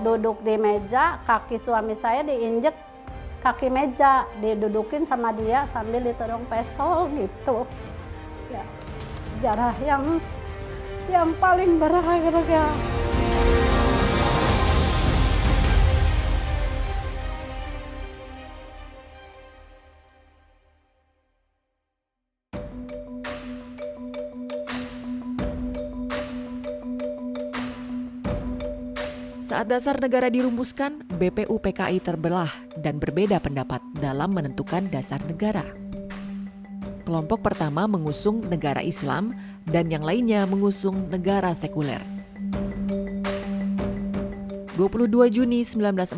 duduk di meja, kaki suami saya diinjek kaki meja, didudukin sama dia sambil ditodong pistol gitu. Ya, sejarah yang paling berharga. Saat dasar negara dirumuskan, BPU PKI terbelah dan berbeda pendapat dalam menentukan dasar negara. Kelompok pertama mengusung negara Islam dan yang lainnya mengusung negara sekuler. 22 Juni 1945,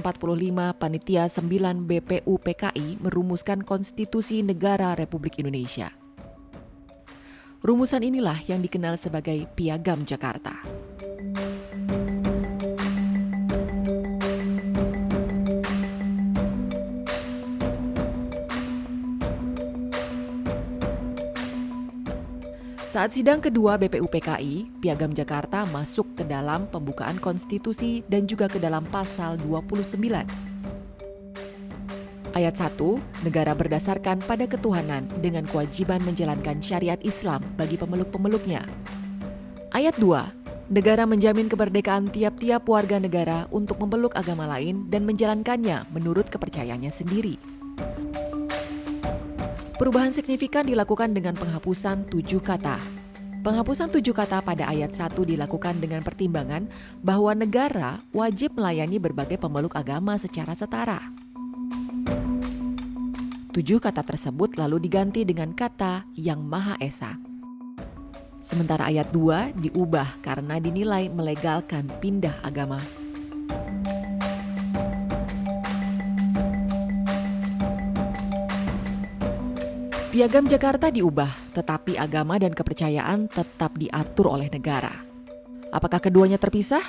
Panitia 9 BPU PKI merumuskan Konstitusi Negara Republik Indonesia. Rumusan inilah yang dikenal sebagai Piagam Jakarta. Saat sidang kedua BPU PKI, Piagam Jakarta masuk ke dalam pembukaan konstitusi dan juga ke dalam pasal 29. Ayat 1, negara berdasarkan pada ketuhanan dengan kewajiban menjalankan syariat Islam bagi pemeluk-pemeluknya. Ayat 2, negara menjamin kemerdekaan tiap-tiap warga negara untuk memeluk agama lain dan menjalankannya menurut kepercayaannya sendiri. Perubahan signifikan dilakukan dengan penghapusan 7 kata. Penghapusan 7 kata pada ayat 1 dilakukan dengan pertimbangan bahwa negara wajib melayani berbagai pemeluk agama secara setara. 7 kata tersebut lalu diganti dengan kata Yang Maha Esa. Sementara ayat 2 diubah karena dinilai melegalkan pindah agama. Piagam Jakarta diubah, tetapi agama dan kepercayaan tetap diatur oleh negara. Apakah keduanya terpisah?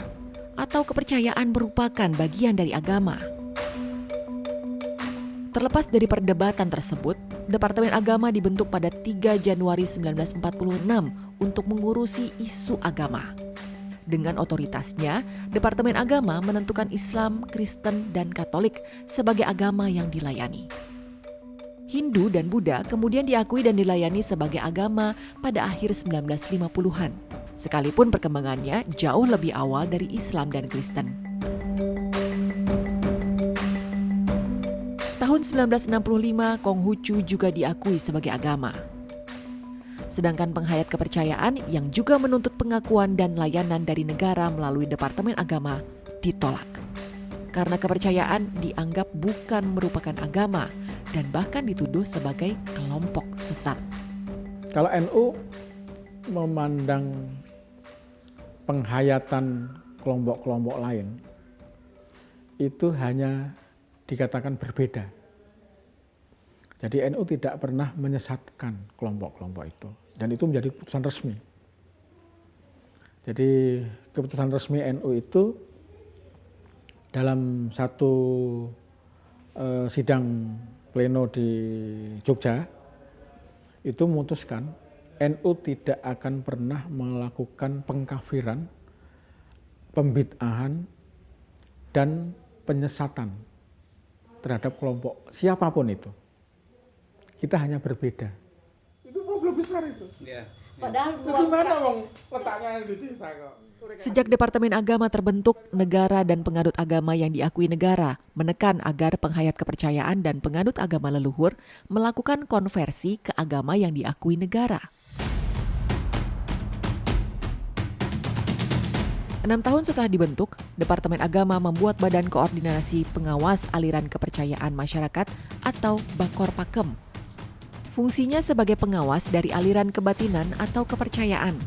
Atau kepercayaan merupakan bagian dari agama? Terlepas dari perdebatan tersebut, Departemen Agama dibentuk pada 3 Januari 1946 untuk mengurusi isu agama. Dengan otoritasnya, Departemen Agama menentukan Islam, Kristen, dan Katolik sebagai agama yang dilayani. Hindu dan Buddha kemudian diakui dan dilayani sebagai agama pada akhir 1950-an, sekalipun perkembangannya jauh lebih awal dari Islam dan Kristen. Tahun 1965, Konghucu juga diakui sebagai agama. Sedangkan penghayat kepercayaan yang juga menuntut pengakuan dan layanan dari negara melalui Departemen Agama ditolak. Karena kepercayaan dianggap bukan merupakan agama dan bahkan dituduh sebagai kelompok sesat. Kalau NU memandang penghayatan kelompok-kelompok lain, itu hanya dikatakan berbeda. Jadi NU tidak pernah menyesatkan kelompok-kelompok itu. Dan itu menjadi keputusan resmi. Jadi keputusan resmi NU itu dalam satu sidang pleno di Jogja itu memutuskan NU tidak akan pernah melakukan pengkafiran, pembid'ahan, dan penyesatan terhadap kelompok siapapun itu. Kita hanya berbeda. Itu problem besar itu. Ya. Padahal Gimana wong letaknya di desa kok? Sejak Departemen Agama terbentuk, negara dan penganut agama yang diakui negara menekan agar penghayat kepercayaan dan penganut agama leluhur melakukan konversi ke agama yang diakui negara. 6 tahun setelah dibentuk, Departemen Agama membuat Badan Koordinasi Pengawas Aliran Kepercayaan Masyarakat atau Bakor-Pakem. Fungsinya sebagai pengawas dari aliran kebatinan atau kepercayaan.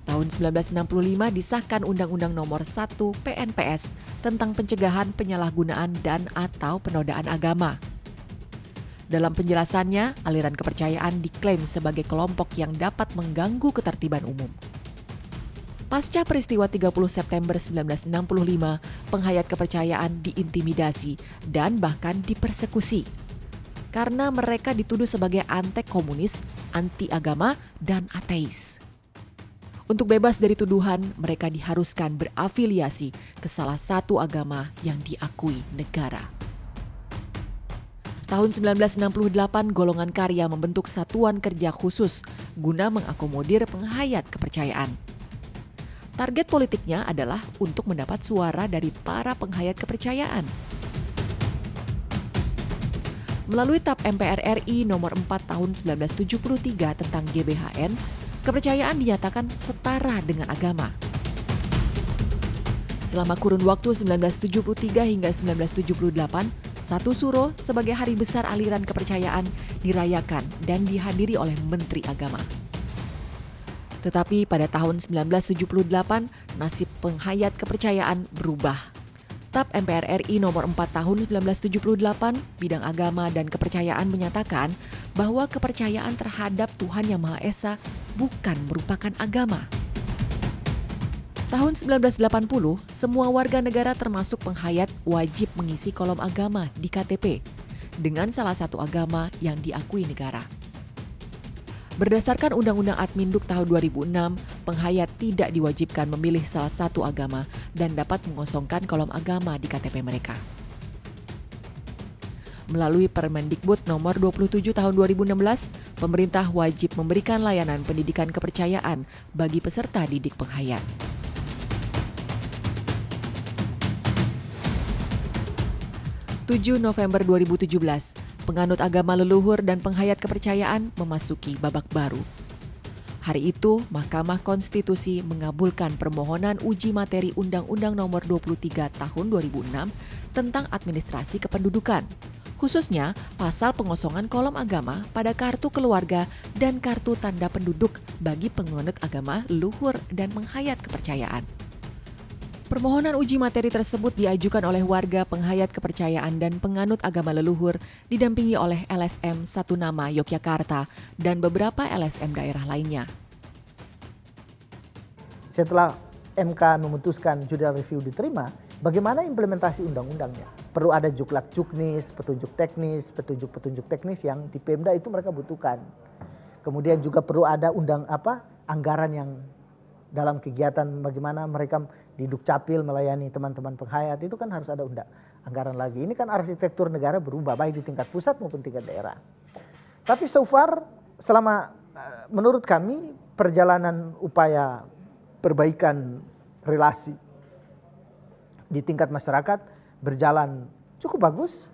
Tahun 1965 disahkan Undang-Undang Nomor 1 PNPS tentang pencegahan penyalahgunaan dan atau penodaan agama. Dalam penjelasannya, aliran kepercayaan diklaim sebagai kelompok yang dapat mengganggu ketertiban umum. Pasca peristiwa 30 September 1965, penghayat kepercayaan diintimidasi dan bahkan dipersekusi. Karena mereka dituduh sebagai antek komunis, anti agama, dan ateis. Untuk bebas dari tuduhan, mereka diharuskan berafiliasi ke salah satu agama yang diakui negara. Tahun 1968, golongan karya membentuk satuan kerja khusus guna mengakomodir penghayat kepercayaan. Target politiknya adalah untuk mendapat suara dari para penghayat kepercayaan. Melalui TAP MPR RI nomor 4 tahun 1973 tentang GBHN, kepercayaan dinyatakan setara dengan agama. Selama kurun waktu 1973 hingga 1978, 1 Suro sebagai hari besar aliran kepercayaan dirayakan dan dihadiri oleh Menteri Agama. Tetapi pada tahun 1978, nasib penghayat kepercayaan berubah. TAP MPR RI nomor 4 tahun 1978, bidang agama dan kepercayaan menyatakan bahwa kepercayaan terhadap Tuhan Yang Maha Esa bukan merupakan agama. Tahun 1980, semua warga negara termasuk penghayat wajib mengisi kolom agama di KTP dengan salah satu agama yang diakui negara. Berdasarkan Undang-Undang Adminduk tahun 2006, penghayat tidak diwajibkan memilih salah satu agama dan dapat mengosongkan kolom agama di KTP mereka. Melalui Permendikbud nomor 27 tahun 2016, pemerintah wajib memberikan layanan pendidikan kepercayaan bagi peserta didik penghayat. 7 November 2017, penganut agama leluhur dan penghayat kepercayaan memasuki babak baru. Hari itu, Mahkamah Konstitusi mengabulkan permohonan uji materi Undang-Undang Nomor 23 Tahun 2006 tentang administrasi kependudukan, khususnya pasal pengosongan kolom agama pada kartu keluarga dan kartu tanda penduduk bagi penganut agama leluhur dan penghayat kepercayaan. Permohonan uji materi tersebut diajukan oleh warga penghayat kepercayaan dan penganut agama leluhur didampingi oleh LSM Satu Nama Yogyakarta dan beberapa LSM daerah lainnya. Setelah MK memutuskan judicial review diterima, bagaimana implementasi undang-undangnya? Perlu ada juklak juknis, petunjuk teknis yang di Pemda itu mereka butuhkan. Kemudian juga perlu ada anggaran yang dalam kegiatan bagaimana mereka di Dukcapil melayani teman-teman penghayat, itu kan harus ada anggaran lagi. Ini kan arsitektur negara berubah baik di tingkat pusat maupun tingkat daerah. Tapi so far menurut kami perjalanan upaya perbaikan relasi di tingkat masyarakat berjalan cukup bagus.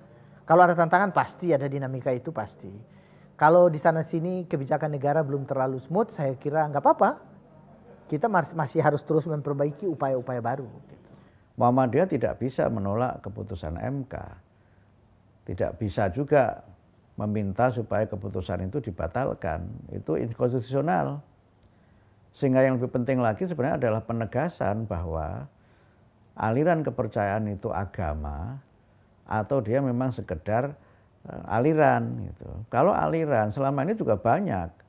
Kalau ada tantangan pasti ada dinamika, itu pasti. Kalau di sana sini kebijakan negara belum terlalu smooth, saya kira nggak apa-apa. Kita masih harus terus memperbaiki upaya-upaya baru. Muhammadiyah tidak bisa menolak keputusan MK. Tidak bisa juga meminta supaya keputusan itu dibatalkan. Itu inkonstitusional. Sehingga yang lebih penting lagi sebenarnya adalah penegasan bahwa aliran kepercayaan itu agama atau dia memang sekedar aliran. Gitu. Kalau aliran selama ini juga banyak.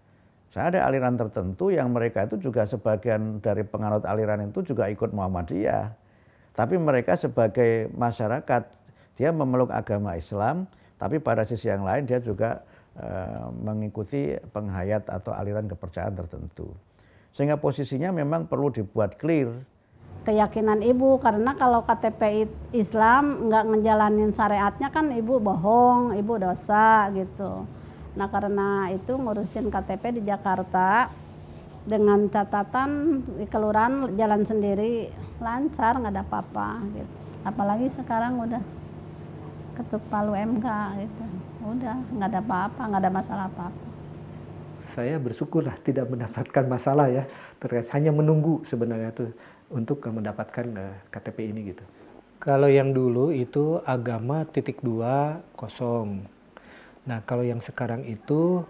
Saya ada aliran tertentu yang mereka itu juga sebagian dari penganut aliran itu juga ikut Muhammadiyah. Tapi mereka sebagai masyarakat, dia memeluk agama Islam, tapi pada sisi yang lain dia juga mengikuti penghayat atau aliran kepercayaan tertentu. Sehingga posisinya memang perlu dibuat clear. Keyakinan ibu, karena kalau KTP Islam nggak ngejalanin syariatnya kan ibu bohong, ibu dosa gitu. Nah karena itu ngurusin KTP di Jakarta dengan catatan di kelurahan jalan sendiri lancar, nggak ada apa-apa gitu. Apalagi sekarang udah ketuk palu MK gitu, udah nggak ada apa-apa, nggak ada masalah apa-apa. Saya bersyukurlah tidak mendapatkan masalah ya, terkait hanya menunggu sebenarnya tuh untuk mendapatkan KTP ini gitu. Kalau yang dulu itu agama _2 kosong. Nah kalau yang sekarang itu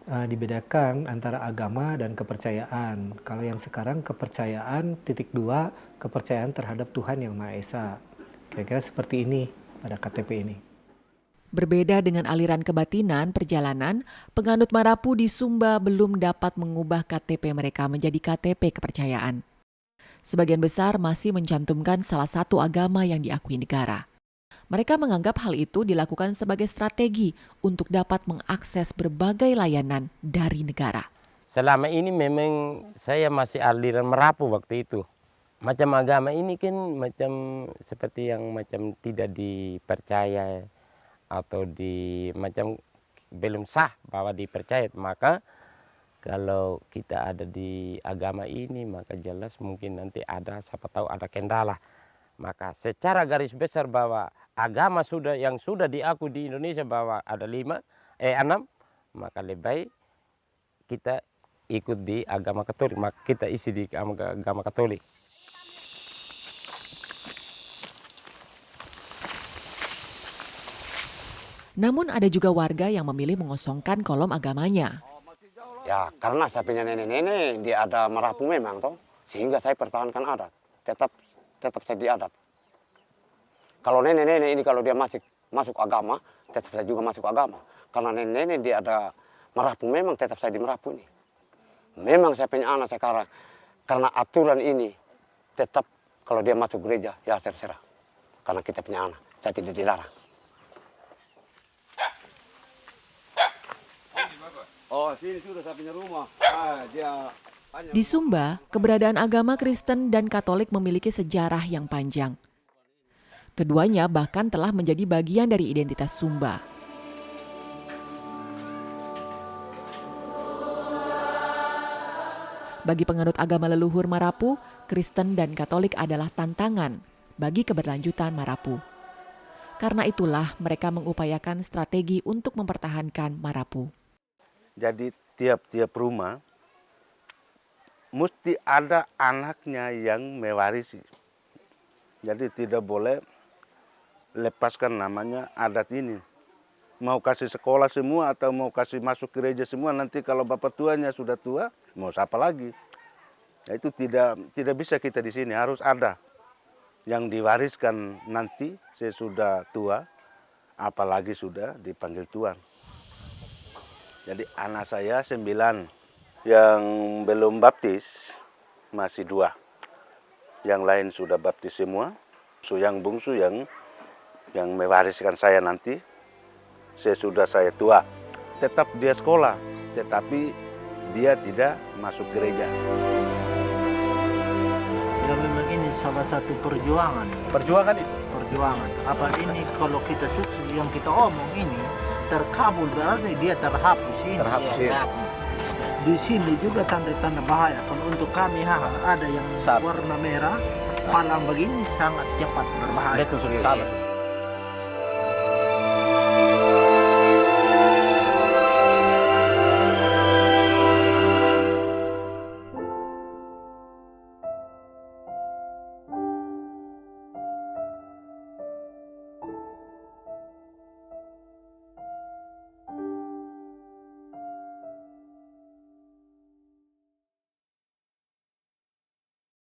dibedakan antara agama dan kepercayaan. Kalau yang sekarang kepercayaan _2 kepercayaan terhadap Tuhan Yang Maha Esa. Kira-kira seperti ini pada KTP ini. Berbeda dengan aliran kebatinan perjalanan, penganut Marapu di Sumba belum dapat mengubah KTP mereka menjadi KTP kepercayaan. Sebagian besar masih mencantumkan salah satu agama yang diakui negara. Mereka menganggap hal itu dilakukan sebagai strategi untuk dapat mengakses berbagai layanan dari negara. selama ini memang saya masih aliran Merapu waktu itu. Macam agama ini kan macam seperti yang macam tidak dipercaya atau macam belum sah bahwa dipercaya. Maka kalau kita ada di agama ini maka jelas mungkin nanti ada, siapa tahu ada kendala. Maka secara garis besar bahwa agama yang sudah diaku di Indonesia bahwa ada 6, maka lebih baik kita ikut di agama Katolik, maka kita isi di agama Katolik. Namun ada juga warga yang memilih mengosongkan kolom agamanya. Ya karena saya punya nenek-nenek dia ada Merapu memang toh, sehingga saya pertahankan adat, tetap saya di adat. Kalau nenek-nenek ini kalau dia masuk agama, tetap saya juga masuk agama. Karena nenek-nenek dia ada Merapu memang tetap saya di Merapu ini. Memang saya punya anak sekarang, karena aturan ini tetap kalau dia masuk gereja ya terserah. Karena kita punya anak, saya tidak dilarang. Oh, sini sudah saya punya rumah. Di Sumba, keberadaan agama Kristen dan Katolik memiliki sejarah yang panjang. Keduanya bahkan telah menjadi bagian dari identitas Sumba. Bagi penganut agama leluhur Marapu, Kristen dan Katolik adalah tantangan bagi keberlanjutan Marapu. Karena itulah mereka mengupayakan strategi untuk mempertahankan Marapu. Jadi tiap-tiap rumah mesti ada anaknya yang mewarisi. Jadi tidak boleh lepaskan namanya adat ini. Mau kasih sekolah semua atau mau kasih masuk gereja semua, nanti kalau bapak tuanya sudah tua, mau siapa lagi? Nah, itu tidak bisa kita di sini, harus ada yang diwariskan nanti sesudah tua, apalagi sudah dipanggil Tuan. Jadi anak saya 9, yang belum baptis masih 2. Yang lain sudah baptis semua. Yang bungsu yang mewariskan saya nanti, sesudah saya tua. Tetap dia sekolah, tetapi dia tidak masuk gereja. Ya memang ini salah satu perjuangan. Perjuangan itu? Perjuangan. Apa ini kalau kita sukses yang kita omong ini, terkabul berarti dia terhapus ini. Terhapus, ya. Di sini juga tanda-tanda bahaya. Kalau untuk kami ada yang warna merah, palang begini sangat cepat berbahaya. Betul sekali.